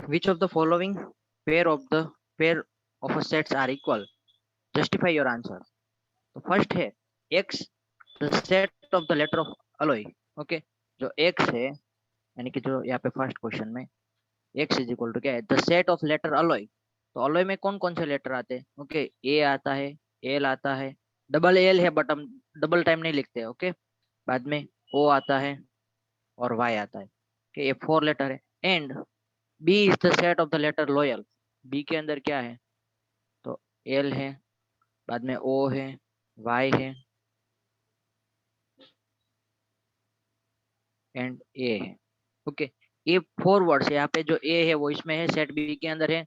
Which of the following pair of the pair of a sets are equal? Justify your answer. तो first है x the set of the letter of alloy. Okay, जो x है यानी कि जो यहाँ पे फर्स्ट क्वेश्चन में x इज इक्वल टू क्या है, the set of letter alloy. तो अलोय में कौन कौन से लेटर आते हैं? ओके, ए आता है, एल आता है, डबल एल है बट हम डबल टाइम नहीं लिखते. ओके, बाद में ओ आता है और वाई आता है. ओके, ये 4 लेटर है. And B is the set of the letter loyal. B के अंदर क्या है? तो एल है, बाद में ओ है, वाई है एंड ए है. ओके, ये 4 वर्ड्स यहाँ पे जो ए है वो इसमें है, सेट बी के अंदर है,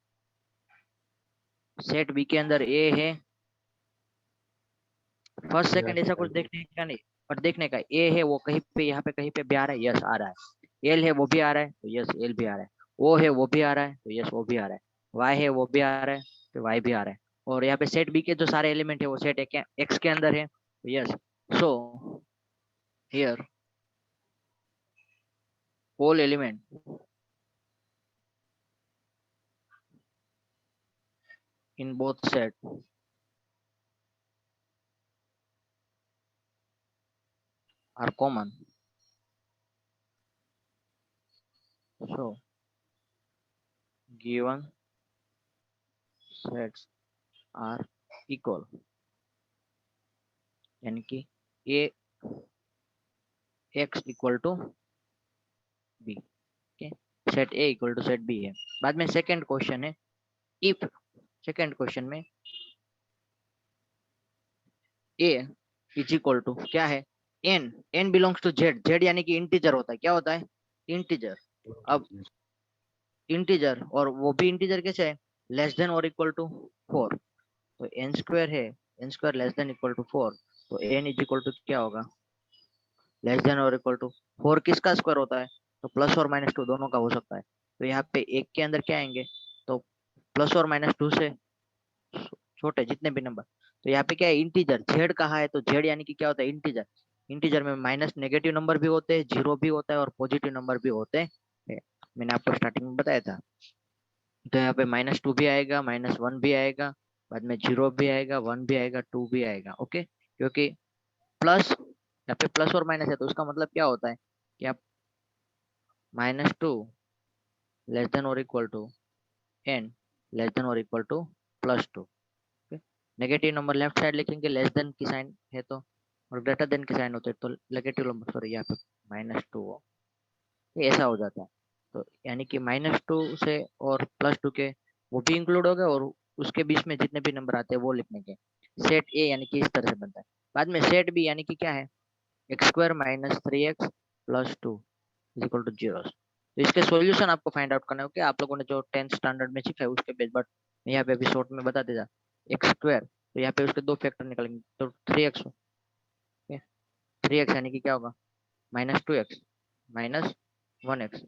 सेट बी के अंदर ए है. फर्स्ट सेकंड ऐसा कुछ देखने का नहीं, पर देखने का ए है वो कहीं पे यहाँ पे कहीं पे भी आ रहा है, यस आ रहा है. एल है वो भी आ रहा है तो यस एल भी आ रहा है. ओ है वो भी आ रहा है तो यस वो भी आ रहा है. वाई है वो भी आ रहा है तो वाई भी आ रहा है. और यहाँ पे सेट बी के जो सारे एलिमेंट है वो सेट एक्स के अंदर है तो yes. So here all element in both set are common. So given sets are equal, यानी कि a x equal to b. Okay, set a equal to set b है. बाद में सेकंड क्वेश्चन है, इफ सेकंड क्वेश्चन में a is equal to क्या है, n. n belongs to z. z यानी कि इंटीजर होता है. क्या होता है? इंटीजर. अब इंटीजर और वो भी इंटीजर कैसे है? लेस देन और इक्वल टू 4. तो एन स्क्वायर है, N square less than equal to 4. तो एन इज इक्वल टू क्या होगा? लेस देन और इक्वल टू 4. किसका स्क्वायर होता है? तो प्लस और माइनस टू दोनों का हो सकता है. तो यहाँ पे एक के अंदर क्या आएंगे? तो प्लस और माइनस टू से छोटे जितने भी नंबर. तो यहाँ पे क्या है? इंटीजर. जेड कहा है तो जेड यानी कि क्या होता है? इंटीजर. इंटीजर में माइनस नेगेटिव नंबर भी होते हैं, जीरो भी होता है और पॉजिटिव नंबर भी होते हैं. मैंने आपको स्टार्टिंग में बताया था. तो यहाँ पे -2 भी आएगा, -1 भी आएगा, बाद में 0 भी आएगा, 1 भी आएगा, 2 भी आएगा. ओके, क्योंकि प्लस यहाँ पे प्लस और माइनस है तो उसका मतलब क्या होता है कि आप -2 लेस देन और equal to n less than और equal to +2. Negative number left side लिखेंगे, लेस देन की साइन है तो, और ग्रेटर देन की साइन होते है तो नेगेटिव नंबर, सॉरी यहाँ पे -2 हो, ये ऐसा हो जाता है. तो यानी कि -2 से और +2 के वो भी इंक्लूड हो गए और उसके बीच में जितने भी नंबर आते हैं वो लिखने के. सेट ए यानी कि इस तरह से बनता है. बाद में सेट बी यानी कि क्या है? x² - 3x + 2 is equal to 0. तो इसके सॉल्यूशन आपको फाइंड आउट करना है. ओके, आप लोगों ने जो 10th स्टैंडर्ड में सीखा है उसके बेस, बट यहाँ पे अभी शॉर्ट में बता देगा. x², तो यहाँ पे उसके दो फैक्टर निकलेंगे तो 3x. 3x यानी कि क्या होगा? -2x -1x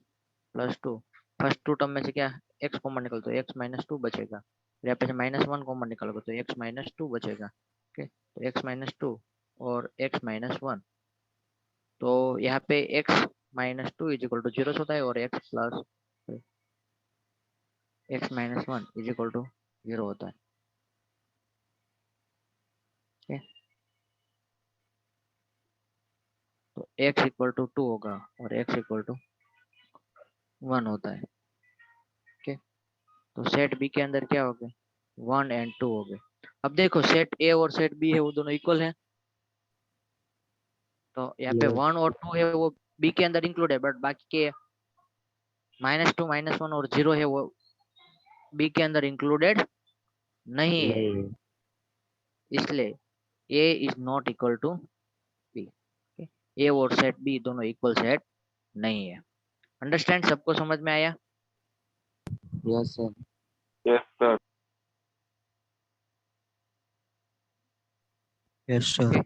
+2. First to term में से क्या x कॉमन निकल तो x -2 बचेगा. यहाँ पे -1 कॉमन निकालोगे तो x -2 बचेगा. ओके, तो x -2 और x -1. तो यहाँ पे x -2 इज इक्वल टू 0 होता है और x -1 इज इक्वल टू 0 होता है. okay? तो x इक्वल टू 2 होगा और x इक्वल टू 1 होता है. ओके, तो सेट बी के अंदर क्या हो गए? 1 और 2 हो गए. अब देखो सेट ए और सेट बी है वो दोनों इक्वल है. तो यहाँ पे 1 और 2 है वो बी के अंदर इंक्लूड है, बट बाकी के -2 -1 और 0 है वो बी के अंदर इंक्लूडेड नहीं है. इसलिए A is not equal to B. A और सेट बी दोनों इक्वल सेट नहीं है. अंडरस्टैंड? सबको समझ में आया? Yes sir. Yes sir. Yes sir.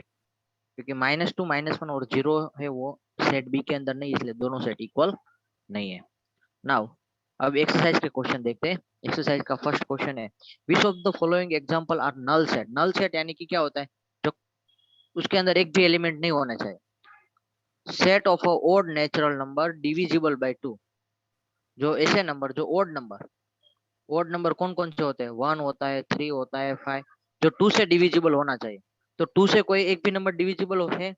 क्योंकि -2 -1 और 0 है वो सेट बी के अंदर नहीं, इसलिए दोनों सेट इक्वल नहीं है. नाउ अब एक्सरसाइज के क्वेश्चन देखते हैं. एक्सरसाइज का फर्स्ट क्वेश्चन है, which of the following example are null set. Null set यानी कि क्या होता है? जो उसके अंदर एक भी एलिमेंट नहीं होना चाहिए. Set of a odd natural number divisible by 2। जो ऐसे नंबर जो ओड नंबर कौन कौन से होते हैं? 1 होता है, 3 होता है, 5, जो 2 से डिविजिबल होना चाहिए। तो 2 से कोई एक भी नंबर डिविजिबल है?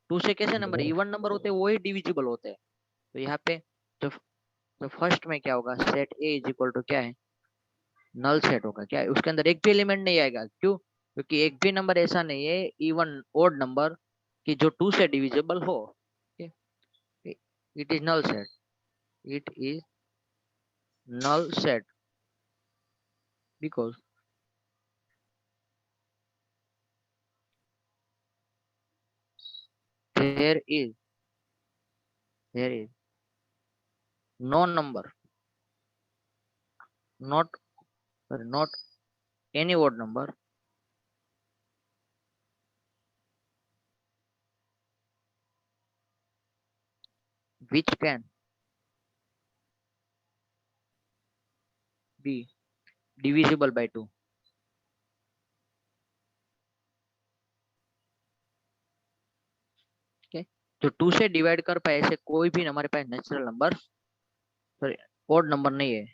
2 से कैसे नंबर इवन नंबर होते हैं, वो ही डिविजिबल होते हैं। तो यहाँ पे जो तो फर्स्ट में क्या होगा, set A is equal to क्या है, नल सेट होगा। क्या है? उसके अंदर एक भी एलिमेंट नहीं आएगा। क्यों? क्योंकि एक भी नंबर ऐसा नहीं है इवन ओड नंबर कि जो 2 से डिविजिबल हो। It is null set, it is null set because there is there is no number, not not any odd number which can be divisible by 2। okay? जो 2 से divide कर पाए ऐसे कोई भी हमारे पास natural number, sorry, odd number नहीं है।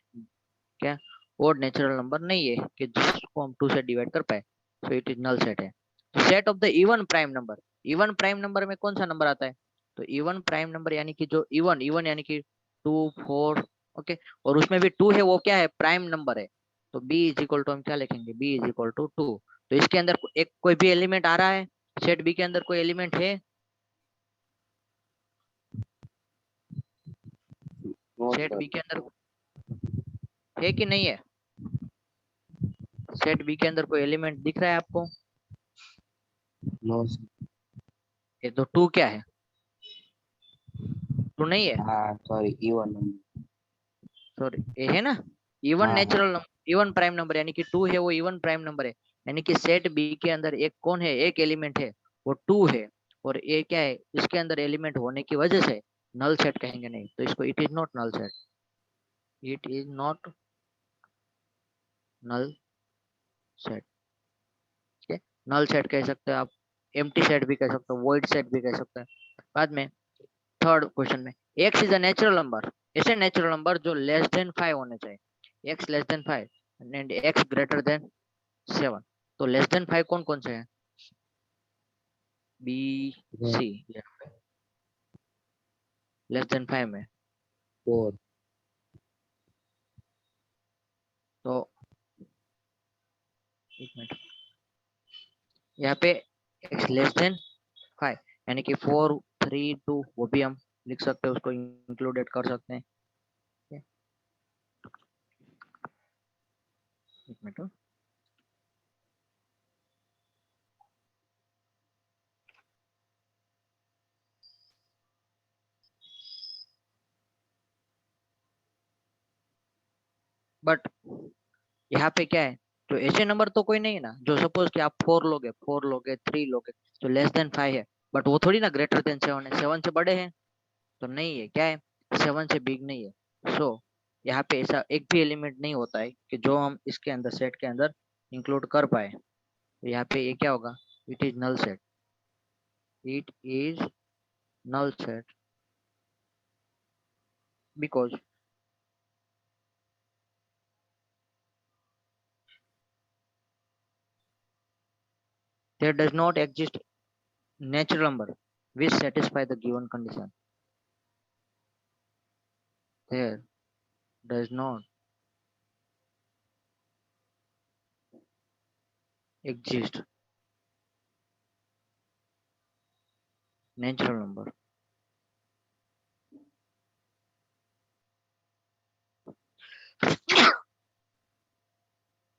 क्या? ओड नेचुरल नंबर नहीं है कि जिसको हम 2 से डिवाइड कर पाए। So it is null set है। Set of the even prime number, even prime number में कौन सा नंबर आता है? तो इवन प्राइम नंबर यानी कि जो इवन इवन यानी कि 2, 4, ओके, और उसमें भी 2 है, वो क्या है, प्राइम नंबर है। तो बी इज इक्वल टू हम क्या लिखेंगे, बी इज इक्वल टू 2। तो इसके अंदर एक कोई भी एलिमेंट आ रहा है, सेट बी के अंदर कोई एलिमेंट है? No set sir. बी के अंदर है कि नहीं है? सेट बी के अंदर कोई एलिमेंट दिख रहा है आपको? No sir. ये तो 2 क्या है, 2 नहीं है, हाँ सॉरी, इवन नंबर। सॉरी, ये है ना इवन हाँ हाँ। Natural number, even prime number यानी कि 2 है, वो इवन प्राइम नंबर है। यानी कि सेट बी के अंदर एक कौन है, एक एलिमेंट है, वो 2 है। और ये क्या है, इसके अंदर एलिमेंट होने की वजह से नल सेट कहेंगे नहीं, तो इसको it is not null set, it is not null set. ठीक है, नल सेट कह सकते हैं आप, एम्प्टी सेट भी कह सकते हो, वॉइड सेट भी कह सकते हैं। बाद में थर्ड क्वेश्चन में, x is a natural number, ऐसे नेचुरल नंबर जो लेस देन 5 होने चाहिए, x less than 5 and x greater than 7। तो लेस देन 5 कौन कौन से हैं, बी सी, लेस देन 5 में। 4। तो एक मिनट, यहाँ पे एक्स लेस देन 5 यानी कि 4, 3, 2 वो भी हम लिख सकते हैं, उसको इंक्लूडेड कर सकते हैं। एक मिनट, बट यहाँ पे क्या है, तो ऐसे नंबर तो कोई नहीं है ना, जो सपोज कि आप 4 लोगे 3 लोगे तो लेस देन 5 है, बट वो थोड़ी ना ग्रेटर देन 7 है, 7 से बड़े हैं। तो नहीं है, क्या है, 7 से बिग नहीं है। सो यहाँ पे ऐसा एक भी एलिमेंट नहीं होता है कि जो हम इसके अंदर सेट के अंदर इंक्लूड कर पाए। तो यहाँ पे ये क्या होगा, it is null set, it is null set because there does not exist natural number which satisfy the given condition, there does not exist natural number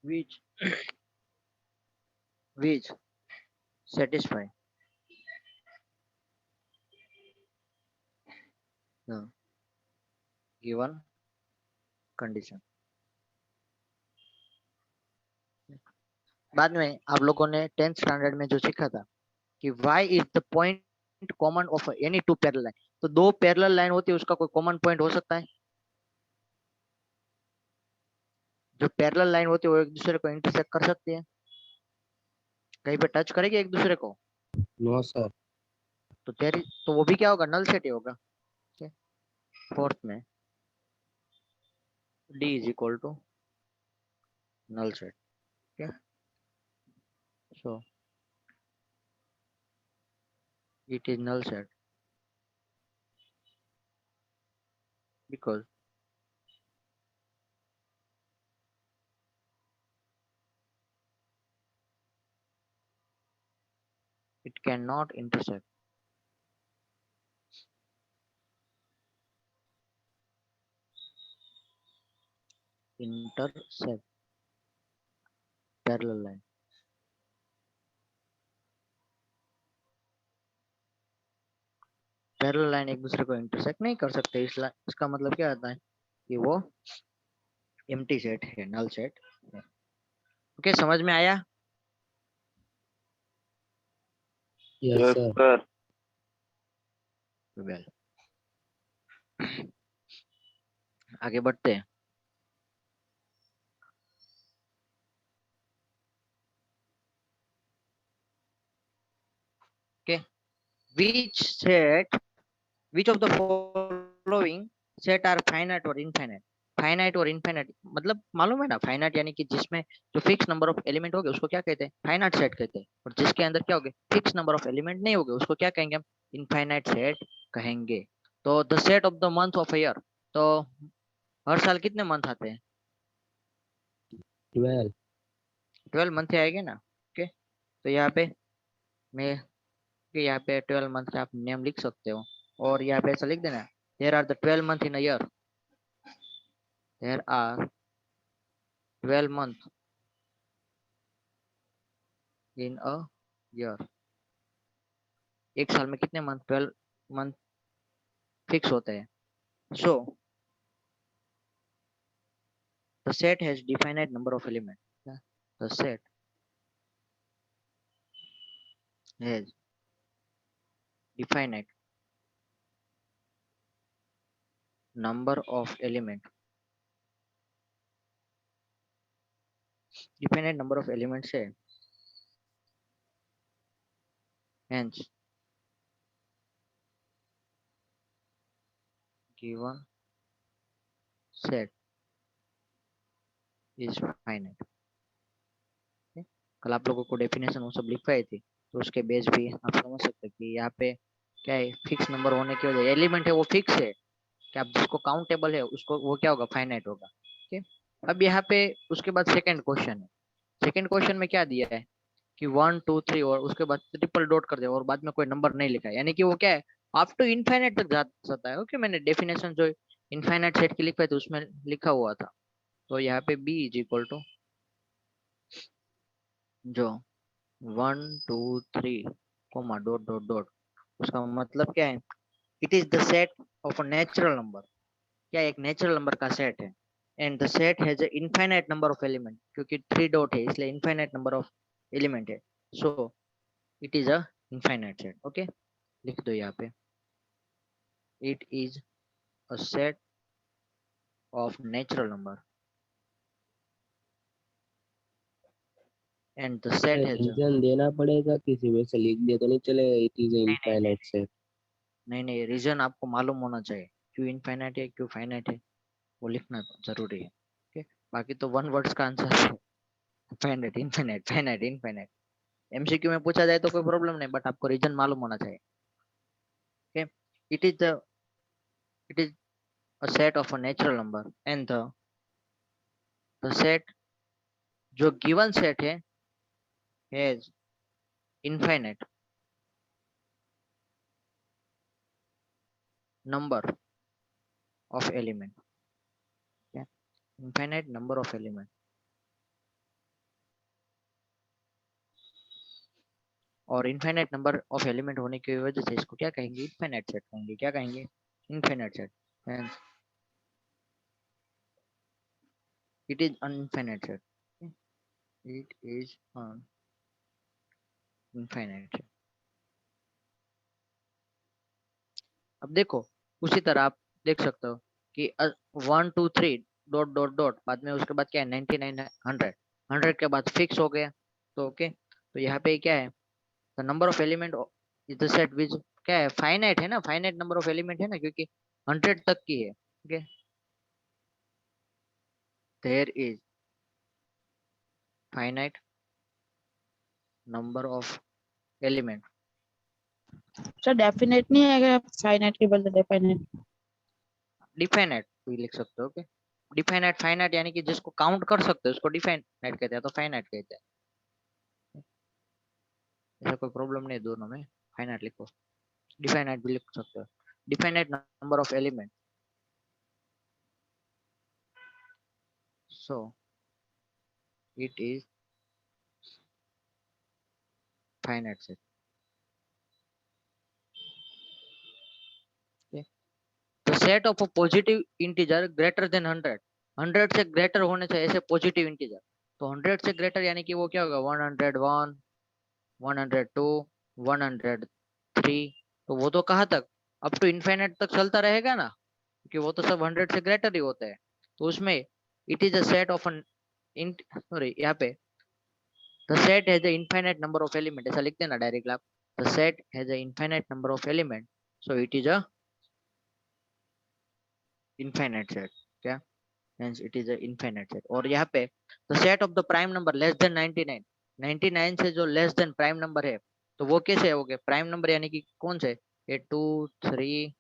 which which satisfy the given condition। बाद में आप लोगों ने 10th standard में जो सीखा था कि y is the point common of any two parallel line, तो दो पैरेलल लाइन होती है उसका कोई कॉमन पॉइंट हो सकता है? जो पैरेलल लाइन होती है वो एक दूसरे को इंटरसेक्ट कर सकती है, कहीं पे टच करेगी एक दूसरे को? No sir. तो तो वो भी क्या होगा, नल सेट ही होगा। फोर्थ में D is equal to null set. So it is null set because it cannot intersect parallel line। Parallel line एक दूसरे को इंटरसेक्ट नहीं कर सकते, इसका मतलब क्या आता है कि वो एम्प्टी सेट है, नल सेट है। ओके, समझ में आया? Yes sir. वेल, आगे बढ़ते हैं। Okay, which of the following set are finite or infinite? Finite और इनफाइनाइट मतलब मालूम है ना, फाइनाइट यानी कि जिसमें जो फिक्स नंबर ऑफ एलिमेंट होंगे उसको क्या कहते हैं, फाइनाइट सेट कहते हैं। और जिसके अंदर क्या होगे, फिक्स नंबर ऑफ एलिमेंट नहीं होंगे उसको क्या कहेंगे हम, इनफाइनाइट सेट कहेंगे। तो the set of the month of year, तो हर साल कितने मंथ आते हैं, 12। 12 मंथ आएंगे ना। ओके, तो यहाँ पे मैं यहाँ पे 12 मंथ का आप नेम लिख सकते हो, और यहाँ पे ऐसा लिख देना, there are the 12 month in a year, there are 12 month in a year. एक साल में कितने मंथ, 12 मंथ फिक्स होते हैं। So the set has definite number of element, the set has definite number of element, definite number of element से hence given set is finite। कल आप लोगों को डेफिनेशन वो सब लिखवाई थी, तो उसके बेस भी आप समझ सकते हैं कि यहाँ पे क्या है, फिक्स नंबर होने की वजह, एलिमेंट है वो फिक्स है, कि आप जिसको काउंटेबल है उसको वो क्या होगा, फाइनाइट होगा। ठीक, अब यहाँ पे उसके बाद सेकंड क्वेश्चन है। सेकंड क्वेश्चन में क्या दिया है कि 1 2 3 और उसके बाद ट्रिपल डॉट कर दे और बाद में कोई नंबर नहीं लिखा है, यानी कि वो क्या है, अप टू इनफाइनाइट तक जा सकता है। ओके, मैंने डेफिनेशन जो इनफाइनाइट सेट की लिखवाई थी उसमें लिखा हुआ था। तो यहाँ पे बी इज इक्वल टू जो 1 2 3 कोमा डॉट डॉट डॉट, उसका मतलब क्या है, it is the set of a natural number, क्या एक नेचुरल नंबर का सेट है, and the set has a infinite number of element, क्योंकि 3 डॉट है इसलिए इनफाइनाइट नंबर ऑफ एलिमेंट है। So it is a infinite set. Okay, लिख दो यहाँ पे, it is a set of natural number and the set has a, reason देना पड़ेगा, किसी में से लिख दिया तो नहीं चलेगा, इट इज नहीं नहीं नहीं इनफाइनाइट सेट। नहीं नहीं, रीजन आपको मालूम होना चाहिए, क्यों इनफाइनाइट है क्यों फाइनाइट है, वो लिखना जरूरी है। ओके, बाकी तो वन वर्ड्स का आंसर है, finite infinite finite infinite. MCQ में पूछा जाए तो कोई प्रॉब्लम नहीं, बट आपको रीजन मालूम होना चाहिए। Okay, it is the it is a set of a natural number and the set जो गिवन सेट है has infinite number of element, infinite number of element. और इनफाइनाइट नंबर ऑफ एलिमेंट होने की वजह से इसको क्या कहेंगे, इनफाइनाइट सेट कहेंगे। क्या कहेंगे, infinite set, hence it is an infinite set, it is an infinite set। अब देखो, उसी तरह आप देख सकते हो कि 1 2 3 डॉट डॉट डॉट, बाद में उसके बाद क्या है, 99 100, 100 के बाद फिक्स हो गया। तो ओके, तो यहाँ पे क्या है, the number of element is the set which क्या है, फाइनाइट है ना, फाइनाइट नंबर ऑफ एलिमेंट है ना, क्योंकि 100 तक की है। Okay, there is finite number of element. Sir definite नहीं है, फाइनाइट के बदले डेफिनेट। डिफाइनाइट भी लिख सकते हो। ओके, डिफाइनाइट फाइनाइट यानी कि जिसको काउंट कर सकते हो उसको डिफाइनाइट कहते हैं, तो फाइनाइट कहते हैं। ऐसा कोई प्रॉब्लम नहीं दोनों में, फाइनाइट लिखो, डिफाइनाइट भी लिख सकते हो। Definite number of element, so it is finite set। okay? The set of a positive integer greater than 100, 100 से ग्रेटर होने से ऐसे पॉजिटिव इंटीजर, तो 100 से ग्रेटर यानी कि वो क्या होगा, 101, 102, 103, तो वो तो कहाँ तक, अप टू इनफाइनाइट तक चलता रहेगा ना, क्योंकि वो तो सब 100 से ग्रेटर ही होते हैं। तो उसमें it is a set of an sorry, यहाँ पे the set has an infinite number of element, ऐसा लिखते हैं ना डायरेक्ट आप, the set has an infinite number of element, so it is a infinite set। क्या, hence it is a infinite set। और यहाँ पे the set of the prime number less than 99, 99 से जो less than prime number है, तो वो कैसे हो गए प्राइम नंबर, यानी कि कौन से, ये 2, 3,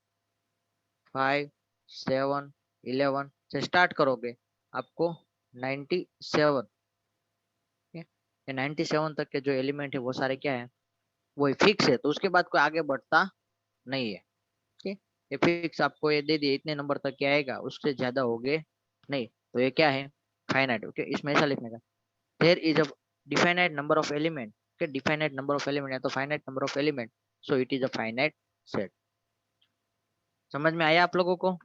5, 7, 11 से स्टार्ट करोगे आपको 97, ये 97 तक के जो एलिमेंट है वो सारे क्या है, वो फिक्स है, तो उसके बाद कोई आगे बढ़ता नहीं है। ठीक, ये फिक्स आपको ये दे दिए, इतने नंबर तक क्या आएगा, उससे ज्यादा हो गए नहीं, तो ये क्या है, फाइनाइट। ओके, इसमें ऐसा लिखने का, there is a definite number of element, के डिफाइनाइट नंबर ऑफ एलिमेंट या तो finite number of element, so it is a finite set. समझ में आया आप लोगों को?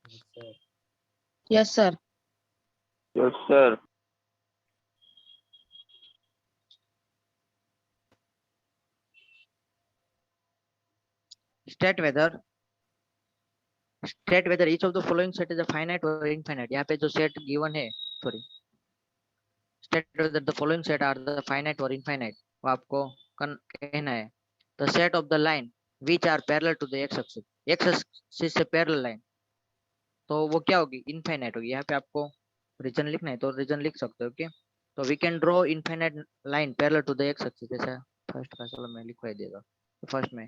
Sir yes sir. Yes sir. State whether each of the following set is a finite और इनफाइनाइट। यहाँ पे जो सेट गिवन है, sorry, state whether the following set are the finite और इनफाइनाइट, वो आपको कहना है। The set of the line which are parallel to the X axis, X axis से पैरेलल लाइन, तो वो क्या होगी, इनफाइनाइट होगी। यहाँ पे आपको रीजन लिखना है तो रीजन लिख सकते हो। ओके, तो we can draw infinite line parallel to the X axis, जैसा फर्स्ट का, चलो मैं लिखवा देगा। तो फर्स्ट में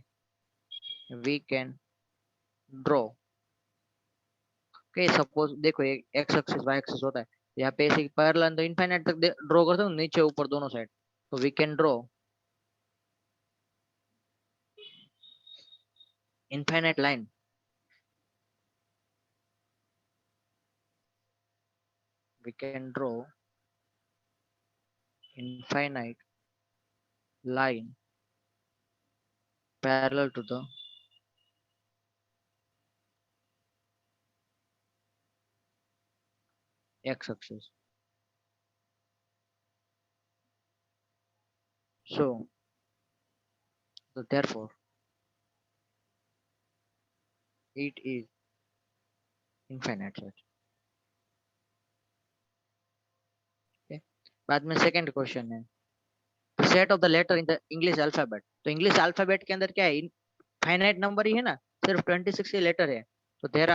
we can draw, okay, suppose देखो एक एक्स एक्सिस वाई एक्सिस होता है, यहाँ पे ऐसे पैरेलल तो इनफाइनाइट तक ड्रॉ करते हो, नीचे ऊपर दोनों साइड, तो we can draw infinite line, we can draw infinite line parallel to the x-axis। So therefore it is infinite set। okay? बाद में सेकंड क्वेश्चन है, set of the letter in the English alphabet. तो English alphabet के अंदर क्या है, finite number ही है ना, सिर्फ 26 ही लेटर है, तो there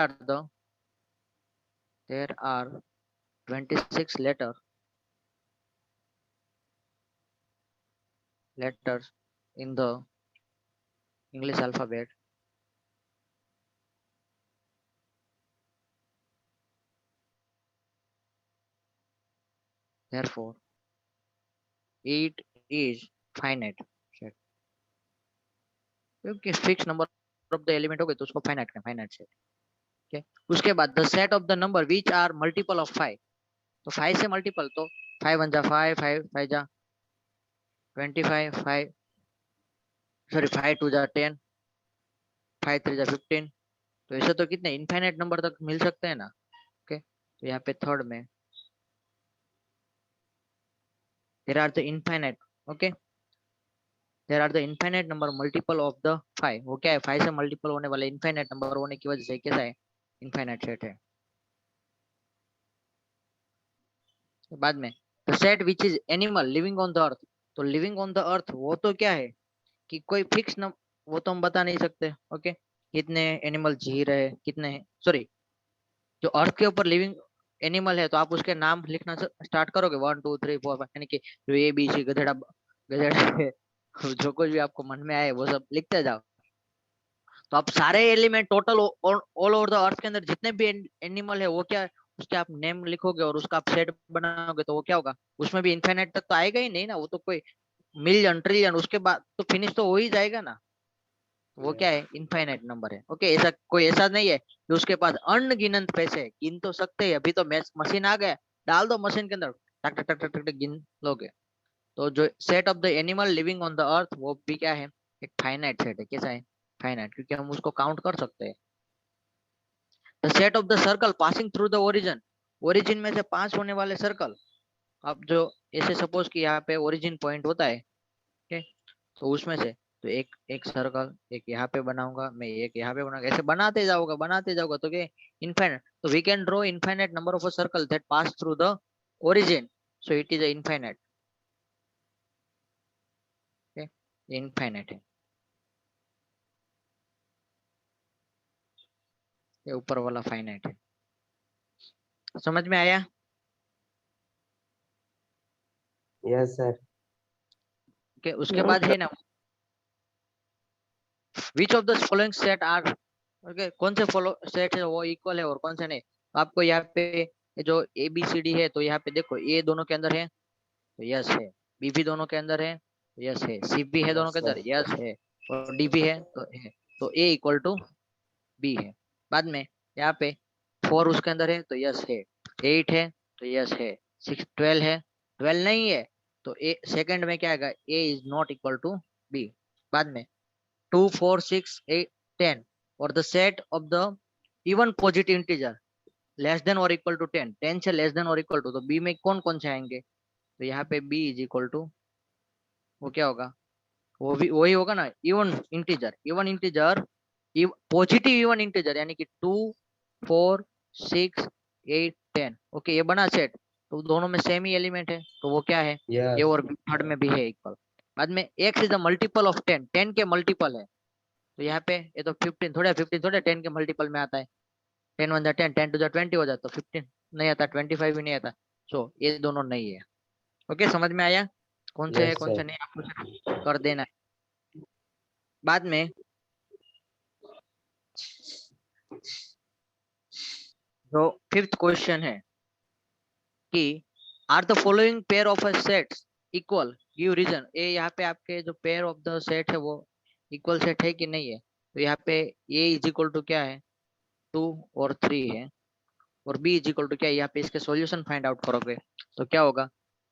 are 26 letters in the English alphabet। Therefore it is finite set, क्योंकि fix number of the element हो गए तो उसको फाइनाइट का फाइनाइट सेट। ओके, उसके बाद the set of the number which are multiple of 5, तो 5 से मल्टीपल, तो 5 1 जा 5, 5 5 जा 25, 5 सॉरी 5 2 जा 10, 5 3 जा 15, तो ऐसे तो कितने इनफाइनाइट नंबर तक मिल सकते हैं ना। ओके, तो यहाँ पे थर्ड में there are the infinite, okay, there are the infinite number multiple of the 5, वो क्या है, 5 से मल्टीपल होने वाले इनफाइनाइट नंबर होने की वजह से कैसा है, इनफाइनाइट सेट है। बाद में the set which is animal living on the earth, तो लिविंग ऑन द अर्थ वो तो क्या है कि कोई फिक्स वो तो हम बता नहीं सकते। ओके, कितने एनिमल जी रहे, कितने हैं, सॉरी, जो अर्थ के ऊपर लिविंग एनिमल है तो आप उसके नाम लिखना स्टार्ट करोगे, 1 2 3 4 5, यानी कि जो ए बी सी गधेड़ा गधेड़ा है, जो कुछ भी आपको मन में आए वो सब लिखते जाओ। तो आप सारे element total all over the earth के अंदर जितने भी एनिमल है वो क्या, उसके आप नेम लिखोगे और उसका आप सेट बनाओगे तो वो क्या होगा, उसमें भी इनफाइनाइट तक तो आएगा ही नहीं ना, वो तो कोई मिलियन ट्रिलियन उसके बाद तो फिनिश तो हो ही जाएगा ना। वो क्या है, इनफाइनाइट नंबर है। ओके, ऐसा कोई ऐसा नहीं है कि उसके पास अनगिनत पैसे है, गिन तो सकते हैं, अभी तो मशीन आ गया, डाल दो मशीन के अंदर, टक टक टक टक टक गिन लोगे। तो जो set of the animal living on the earth वो भी क्या है, एक फाइनाइट सेट है। कैसा है, फाइनाइट, क्योंकि हम उसको काउंट कर सकते हैं। The set of the circle passing through the origin, origin में से पास होने वाले सर्कल। अब जो ऐसे सपोज कि यहाँ पे ओरिजिन पॉइंट होता है, ठीक, तो उसमें से तो एक एक सर्कल, एक यहाँ पे बनाऊंगा मैं, एक यहाँ पे बनाऊंगा, ऐसे बनाते जाऊंगा तो क्या, इनफाइनाइट। तो we can draw infinite number of a circle that pass through the origin, so it is infinite. Infinite है ये, ऊपर वाला फाइनाइट है। समझ में आया? Yes sir. के उसके बाद है ना, which of the following set are, okay, कौन से फॉलो सेट है वो इक्वल है और कौन से नहीं। तो आपको यहाँ पे ये जो ए बी सी डी है, तो यहाँ पे देखो ए दोनों के अंदर है तो यस है, बी भी दोनों के अंदर है तो यस है, सी भी है दोनों यस के अंदर, सर। यस है, और डी भी है तो है, तो ए इक्वल टू बी है। बाद में यहाँ पे 4 उसके अंदर है तो यस है, 8 है तो यस है, 12 है, 12 नहीं है तो ए सेकंड में क्या आएगा, A is not equal to B. बाद में 2 4 6 8 10 और the set of the even positive integer less than और इक्वल टू 10, 10 से लेस देन और इक्वल टू, तो बी में कौन कौन से आएंगे, तो यहाँ पे बी इज इक्वल टू, वो क्या होगा, वो भी वही होगा ना, even integer positive even integer, यानी कि 2 4 6 8 10। ओके, ये बना सेट, तो दोनों में सेम ही एलिमेंट है तो वो क्या है, ए यस। और बी थर्ड में भी है इक्वल। बाद में x is the multiple of 10, 10 के मल्टीपल है, तो यहाँ पे ये तो 15 थोड़े 10 के मल्टीपल में आता है, 10 1 10, 10 2 20 हो जाता, तो 15 नहीं आता, 25 भी नहीं आता, सो ये दोनों नहीं है। ओके, समझ में आया कौन से है यस कौन से सर। नहीं, आपको सिर्फ कर देना है। बाद में जो फिफ्थ क्वेश्चन है कि are the following pair of sets equal, give reason. ये यहाँ पे आपके जो पेयर ऑफ द सेट है वो इक्वल सेट है कि नहीं है, तो यहाँ पे ए इज इक्वल टू क्या है, 2 और 3 है, और बी इज इक्वल टू क्या है, यहाँ पे इसके सॉल्यूशन फाइंड आउट करोगे तो क्या होगा,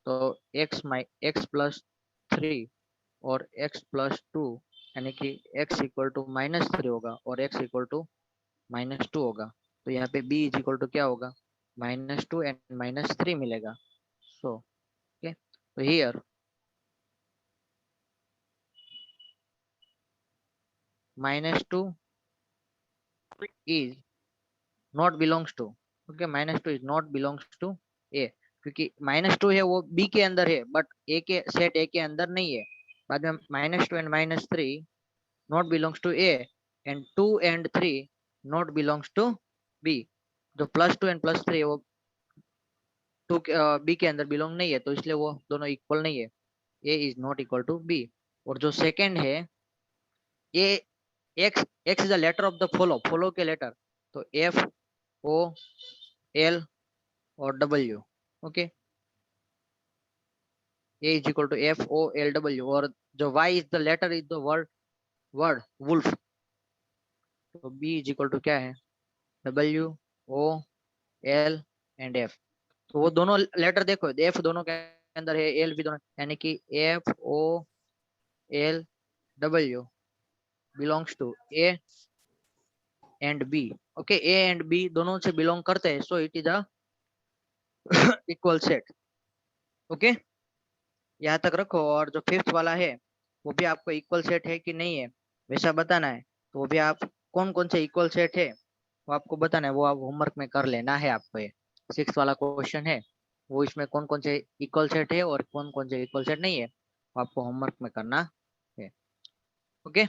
तो एक्स प्लस 3 और x+2, यानी कि x इक्वल टू -3 होगा और x इक्वल टू -2 होगा, तो यहाँ पे b इज इक्वल टू क्या होगा, -2 एंड -3 मिलेगा। सो ओके, तो here -2 is not belongs to, okay, -2 is not belongs to A, क्योंकि -2 है वो b के अंदर है बट ए के सेट ए के अंदर नहीं है। बाद में -2 and -3 not belongs to A and 2 and 3 not belongs to B। जो +2 एंड +3 है वो 2 B के अंदर बिलोंग नहीं है, तो इसलिए वो दोनों इक्वल नहीं है, A is not equal to B। और जो सेकंड है A, x is the letter of the follow के लेटर, तो F O L और W। ओके, A is equal to F O L W, और जो Y is the letter is the word wolf, तो B इज इक्वल टू क्या है, W O L and F। तो वो दोनों लेटर देखो, एफ दोनों के अंदर है, एल भी दोनों, यानी कि FOLW belongs to A and B. Okay, A and B दोनों से बिलोंग करते हैं, so it is a equal set. Okay, यहाँ तक रखो। और जो फिफ्थ वाला है वो भी आपको इक्वल सेट है कि नहीं है वैसा बताना है, तो वो भी आप कौन कौन से इक्वल सेट है वो आपको बताना है, वो आप होमवर्क में कर लेना है आपको। ये सिक्स वाला क्वेश्चन है, वो इसमें कौन कौन से इक्वल सेट है और कौन कौन से इक्वल सेट नहीं है वो आपको होमवर्क में करना है। ओके।